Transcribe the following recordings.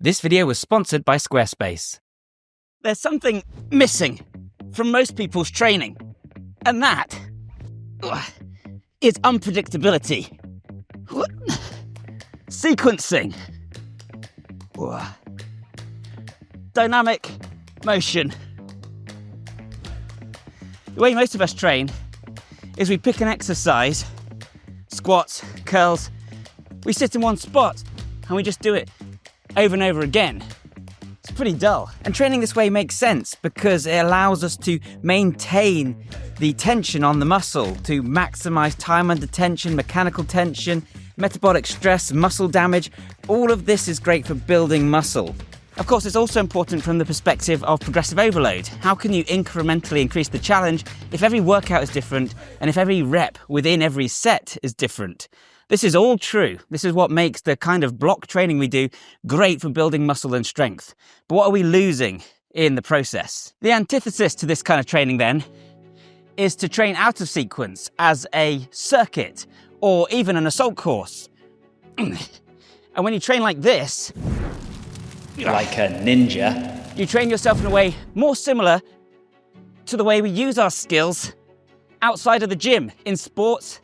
This video was sponsored by Squarespace. There's something missing from most people's training, and that is unpredictability. Sequencing. Dynamic motion. The way most of us train is we pick an exercise, squats, curls, we sit in one spot and we just do it over and over again. It's pretty dull. And training this way makes sense because it allows us to maintain the tension on the muscle, to maximize time under tension, mechanical tension, metabolic stress, muscle damage. All of this is great for building muscle. Of course, it's also important from the perspective of progressive overload. How can you incrementally increase the challenge if every workout is different and if every rep within every set is different? This is all true. This is what makes the kind of block training we do great for building muscle and strength. But what are we losing in the process? The antithesis to this kind of training then is to train out of sequence as a circuit or even an assault course. And when you train like this, like a ninja, you train yourself in a way more similar to the way we use our skills outside of the gym, in sports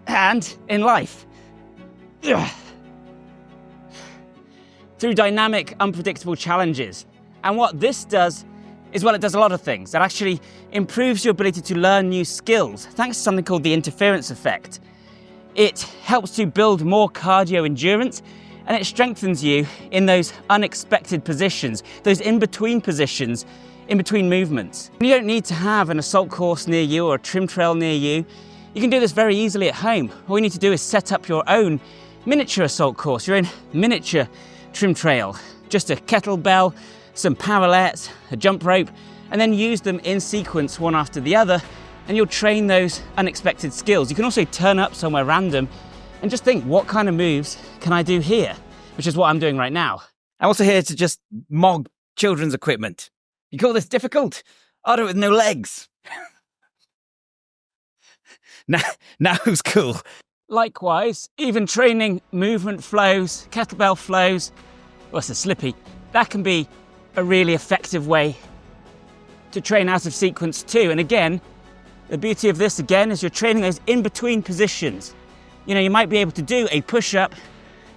and in life. Through dynamic, unpredictable challenges. And what this does is, well, it does a lot of things. It actually improves your ability to learn new skills, thanks to something called the interference effect. It helps to build more cardio endurance, and it strengthens you in those unexpected positions, those in-between positions, in-between movements. You don't need to have an assault course near you or a trim trail near you. You can do this very easily at home. All you need to do is set up your own miniature assault course, your own miniature trim trail. Just a kettlebell, some parallettes, a jump rope, and then use them in sequence one after the other, and you'll train those unexpected skills. You can also turn up somewhere random and just think, what kind of moves can I do here? Which is what I'm doing right now. I'm also here to just mog children's equipment. You call this difficult? I'll do it with no legs. Now who's cool? Likewise, even training movement flows, kettlebell flows, well, it's a slippy, that can be a really effective way to train out of sequence too. And again, the beauty of this again is you're training those in-between positions. You know, you might be able to do a push-up,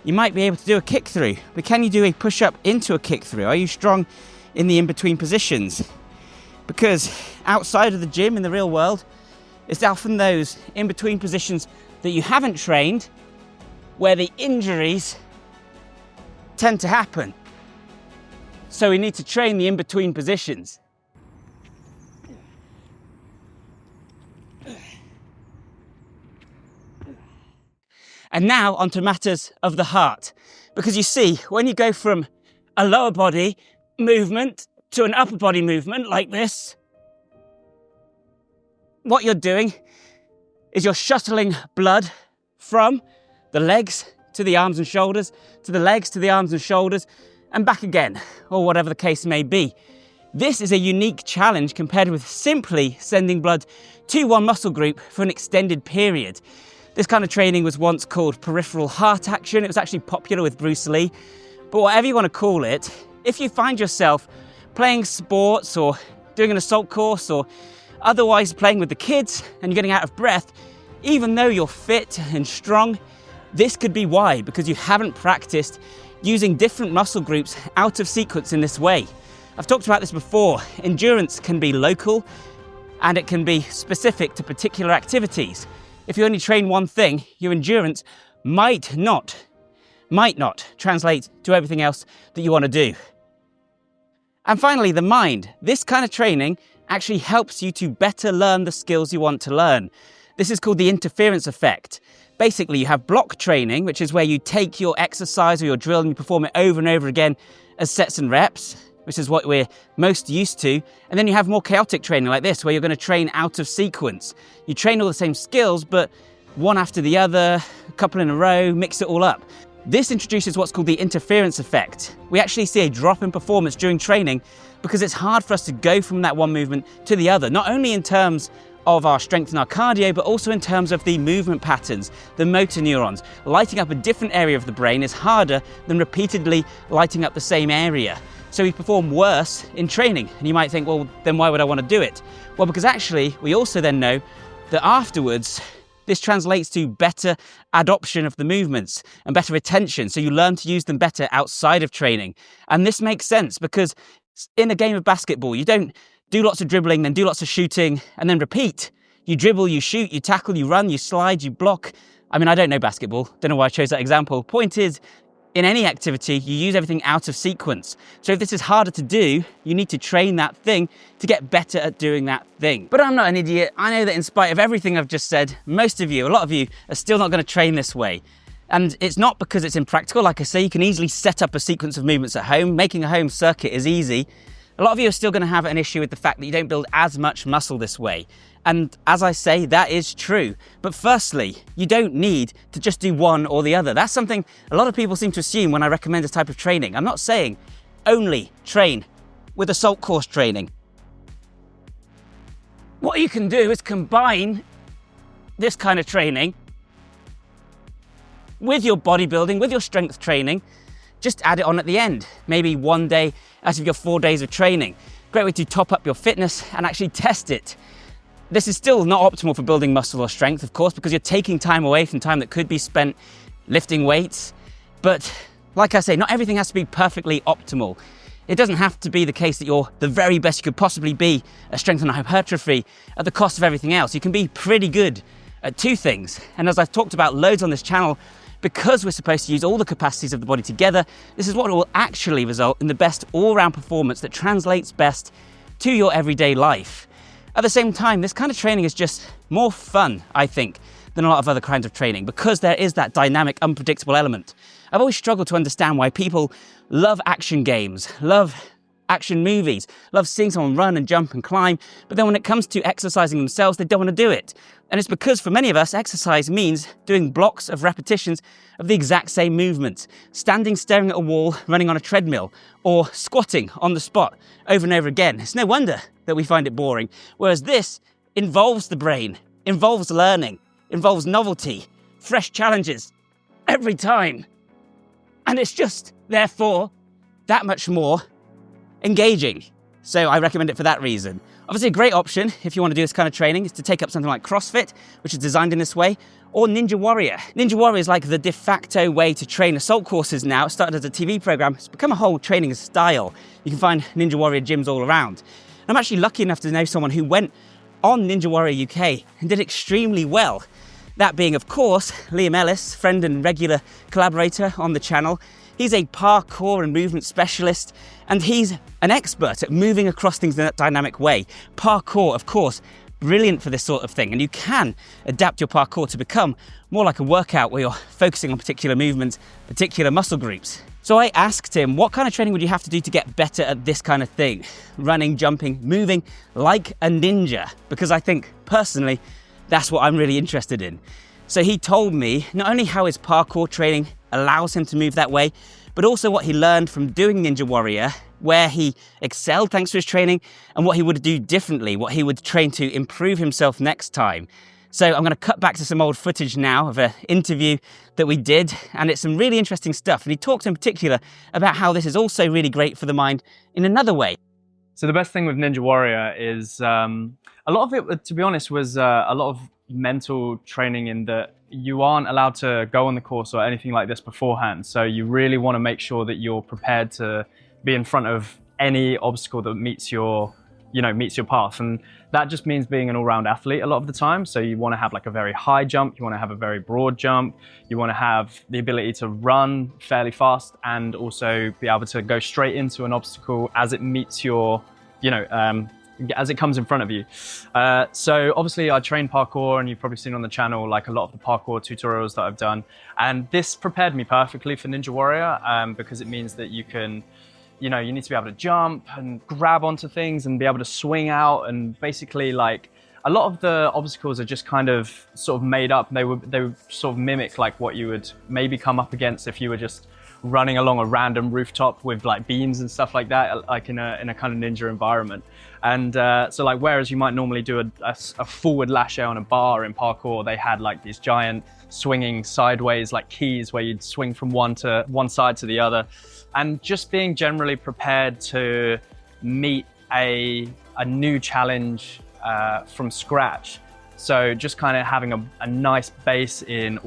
you might be able to do a kick-through, but can you do a push-up into a kick-through? Are you strong in the in-between positions? Because outside of the gym, in the real world, it's often those in-between positions that you haven't trained where the injuries tend to happen. So we need to train the in-between positions. And now onto matters of the heart. Because you see, when you go from a lower body movement to an upper body movement like this, what you're doing is you're shuttling blood from the legs to the arms and shoulders, to the legs to the arms and shoulders, and back again, or whatever the case may be. This is a unique challenge compared with simply sending blood to one muscle group for an extended period. This kind of training was once called peripheral heart action. It was actually popular with Bruce Lee. But whatever you want to call it, if you find yourself playing sports or doing an assault course or otherwise playing with the kids and you're getting out of breath, even though you're fit and strong, this could be why, because you haven't practiced using different muscle groups out of sequence in this way. I've talked about this before. Endurance can be local and it can be specific to particular activities. If you only train one thing, your endurance might not translate to everything else that you want to do. And finally, the mind. This kind of training actually helps you to better learn the skills you want to learn. This is called the interference effect. Basically, you have block training, which is where you take your exercise or your drill and you perform it over and over again as sets and reps, which is what we're most used to. And then you have more chaotic training like this, where you're going to train out of sequence. You train all the same skills, but one after the other, a couple in a row, mix it all up. This introduces what's called the interference effect. We actually see a drop in performance during training because it's hard for us to go from that one movement to the other, not only in terms of our strength and our cardio, but also in terms of the movement patterns, the motor neurons. Lighting up a different area of the brain is harder than repeatedly lighting up the same area. So we perform worse in training. And you might think, well, then why would I want to do it? Well, because actually we also then know that afterwards, this translates to better adoption of the movements and better retention. So you learn to use them better outside of training. And this makes sense because in a game of basketball, you don't do lots of dribbling, then do lots of shooting, and then repeat. You dribble, you shoot, you tackle, you run, you slide, you block. I mean, I don't know basketball. Don't know why I chose that example. Point is, in any activity, you use everything out of sequence. So if this is harder to do, you need to train that thing to get better at doing that thing. But I'm not an idiot. I know that in spite of everything I've just said, most of you, a lot of you, are still not going to train this way. And it's not because it's impractical. Like I say, you can easily set up a sequence of movements at home. Making a home circuit is easy. A lot of you are still going to have an issue with the fact that you don't build as much muscle this way. And as I say, that is true. But firstly, you don't need to just do one or the other. That's something a lot of people seem to assume when I recommend this type of training. I'm not saying only train with assault course training. What you can do is combine this kind of training with your bodybuilding, with your strength training. Just add it on at the end, maybe one day out of your 4 days of training. Great way to top up your fitness and actually test it. This is still not optimal for building muscle or strength, of course, because you're taking time away from time that could be spent lifting weights. But like I say, not everything has to be perfectly optimal. It doesn't have to be the case that you're the very best you could possibly be at strength and hypertrophy at the cost of everything else. You can be pretty good at two things. And as I've talked about loads on this channel, because we're supposed to use all the capacities of the body together, this is what will actually result in the best all-round performance that translates best to your everyday life. At the same time, this kind of training is just more fun, I think, than a lot of other kinds of training because there is that dynamic, unpredictable element. I've always struggled to understand why people love action games, love action movies, love seeing someone run and jump and climb, but then when it comes to exercising themselves, they don't want to do it. And it's because for many of us, exercise means doing blocks of repetitions of the exact same movements, standing staring at a wall, running on a treadmill, or squatting on the spot over and over again. It's no wonder that we find it boring. Whereas this involves the brain, involves learning, involves novelty, fresh challenges every time. And it's just, therefore, that much more engaging. So I recommend it for that reason. Obviously a great option if you want to do this kind of training is to take up something like CrossFit, which is designed in this way, or Ninja Warrior. Ninja Warrior is like the de facto way to train assault courses now. It started as a TV program. It's become a whole training style. You can find Ninja Warrior gyms all around. I'm actually lucky enough to know someone who went on Ninja Warrior UK and did extremely well. That being, of course, Liam Ellis, friend and regular collaborator on the channel. He's a parkour and movement specialist, and he's an expert at moving across things in that dynamic way. Parkour, of course, brilliant for this sort of thing, and you can adapt your parkour to become more like a workout where you're focusing on particular movements, particular muscle groups. So I asked him, what kind of training would you have to do to get better at this kind of thing? Running, jumping, moving like a ninja, because I think, personally, that's what I'm really interested in. So he told me not only how his parkour training allows him to move that way, but also what he learned from doing Ninja Warrior, where he excelled thanks to his training, and what he would do differently, what he would train to improve himself next time. So I'm going to cut back to some old footage now of an interview that we did, and it's some really interesting stuff. And he talked in particular about how this is also really great for the mind in another way. So the best thing with Ninja Warrior is a lot of it, to be honest, was a lot of mental training in that you aren't allowed to go on the course or anything like this beforehand. So you really want to make sure that you're prepared to be in front of any obstacle that meets your path. And that just means being an all-round athlete a lot of the time. So you want to have like a very high jump, you want to have a very broad jump, you want to have the ability to run fairly fast and also be able to go straight into an obstacle as it meets your, as it comes in front of you. So obviously I train parkour, and you've probably seen on the channel like a lot of the parkour tutorials that I've done. And this prepared me perfectly for Ninja Warrior because it means that you can, you need to be able to jump and grab onto things and be able to swing out, and basically like a lot of the obstacles are just kind of sort of made up. They would sort of mimic like what you would maybe come up against if you were just running along a random rooftop with like beams and stuff like that, like in a kind of ninja environment. And so like, whereas you might normally do a forward lache on a bar in parkour, they had like these giant swinging sideways like keys where you'd swing from one side to the other. And just being generally prepared to meet a new challenge from scratch. So just kind of having a nice base in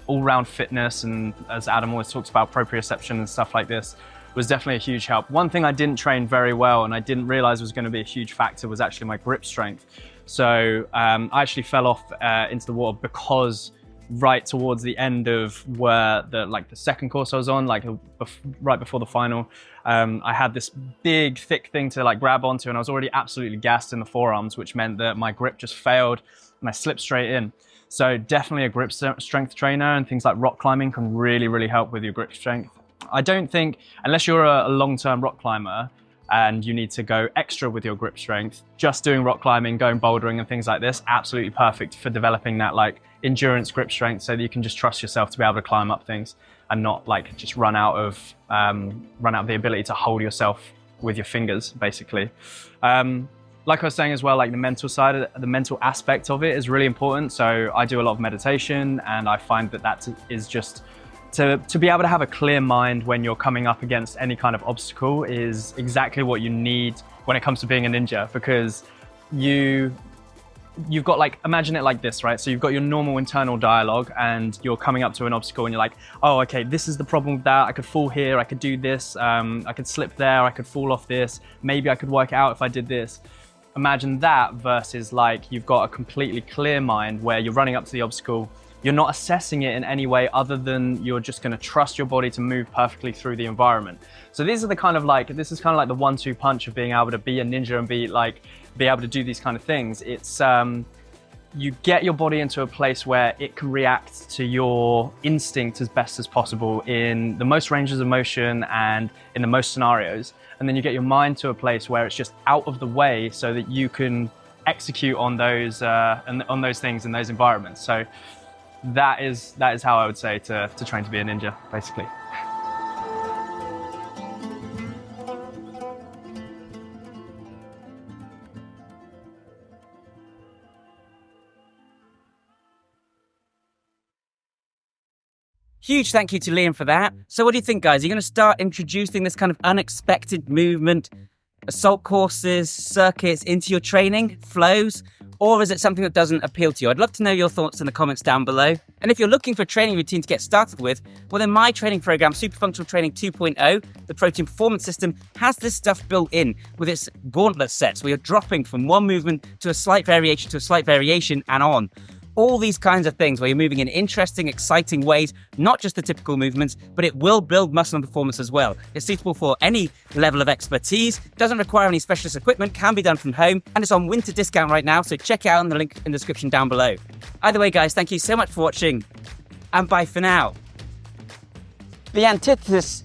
all-round fitness, and as Adam always talks about, proprioception and stuff like this, was definitely a huge help. One thing I didn't train very well and I didn't realize was going to be a huge factor was actually my grip strength. So I actually fell off into the water because right towards the end of where the second course I was on, like right before the final, I had this big thick thing to like grab onto, and I was already absolutely gassed in the forearms, which meant that my grip just failed and I slipped straight in. So definitely a grip strength trainer, and things like rock climbing can really, really help with your grip strength. I don't think, unless you're a long-term rock climber and you need to go extra with your grip strength, just doing rock climbing, going bouldering and things like this, absolutely perfect for developing that like endurance grip strength, so that you can just trust yourself to be able to climb up things and not like just run out of the ability to hold yourself with your fingers, basically. Like I was saying as well, like the mental side, the mental aspect of it is really important. So I do a lot of meditation, and I find that is just to be able to have a clear mind when you're coming up against any kind of obstacle is exactly what you need when it comes to being a ninja, because you've got, like, imagine it like this, right? So you've got your normal internal dialogue and you're coming up to an obstacle and you're like, oh, okay, this is the problem with that. I could fall here, I could do this, I could slip there, I could fall off this. Maybe I could work it out if I did this. Imagine that versus like you've got a completely clear mind where you're running up to the obstacle. You're not assessing it in any way other than you're just going to trust your body to move perfectly through the environment. So these are the kind of like, this is kind of like the 1-2 punch of being able to be a ninja and be able to do these kind of things. It's you get your body into a place where it can react to your instinct as best as possible in the most ranges of motion and in the most scenarios. And then you get your mind to a place where it's just out of the way so that you can execute on those things in those environments. So that is how I would say to train to be a ninja, basically. Huge thank you to Liam for that. So what do you think, guys? Are you going to start introducing this kind of unexpected movement, assault courses, circuits into your training, flows? Or is it something that doesn't appeal to you? I'd love to know your thoughts in the comments down below. And if you're looking for a training routine to get started with, well then my training program, Super Functional Training 2.0, the Protein Performance System, has this stuff built in with its gauntlet sets where you're dropping from one movement to a slight variation and on. All these kinds of things where you're moving in interesting, exciting ways, not just the typical movements, but it will build muscle and performance as well. It's suitable for any level of expertise, doesn't require any specialist equipment, can be done from home, and it's on winter discount right now, so check it out on the link in the description down below. Either way, guys, thank you so much for watching, and bye for now. The antithesis.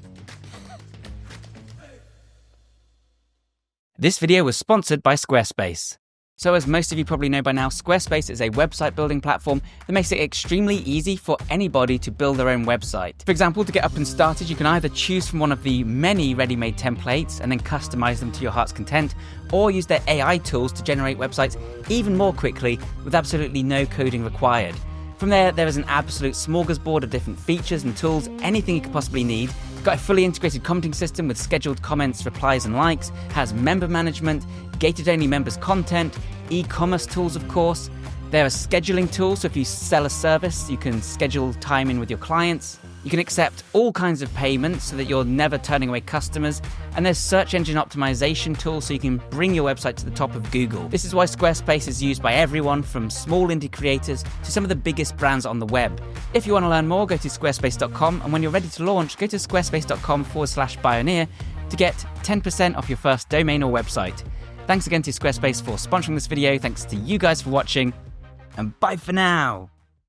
This video was sponsored by Squarespace. So as most of you probably know by now, Squarespace is a website building platform that makes it extremely easy for anybody to build their own website. For example, to get up and started, you can either choose from one of the many ready-made templates and then customize them to your heart's content, or use their AI tools to generate websites even more quickly with absolutely no coding required. From there is an absolute smorgasbord of different features and tools, anything you could possibly need. Got a fully integrated commenting system with scheduled comments, replies and likes, has member management, gated only members content, e-commerce tools of course. There are scheduling tools, so if you sell a service, you can schedule time in with your clients. You can accept all kinds of payments so that you're never turning away customers. And there's search engine optimization tools so you can bring your website to the top of Google. This is why Squarespace is used by everyone from small indie creators to some of the biggest brands on the web. If you want to learn more, go to squarespace.com, and when you're ready to launch, go to squarespace.com/pioneer to get 10% off your first domain or website. Thanks again to Squarespace for sponsoring this video. Thanks to you guys for watching, and bye for now.